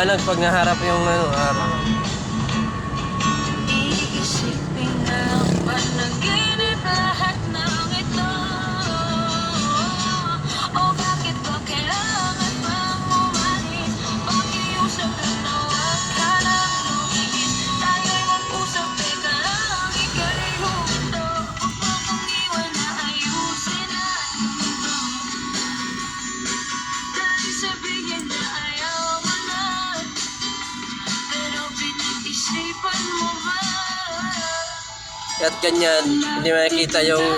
maliwanag pag naharap yung ano, araw. Iisipin na panaginip lahat ng ito. O bakit ba kailangan pang umalis? Pakiusap lang na huwag ka nang lumihis. Tayo'y mag-usap, teka lang, ika'y huminto. Huwag mo kong iwan na ayusin natin ito. Dahil sabihin na ayaw mo na, pero pinag-isipan mo ba? At ganyan, hindi makikita yung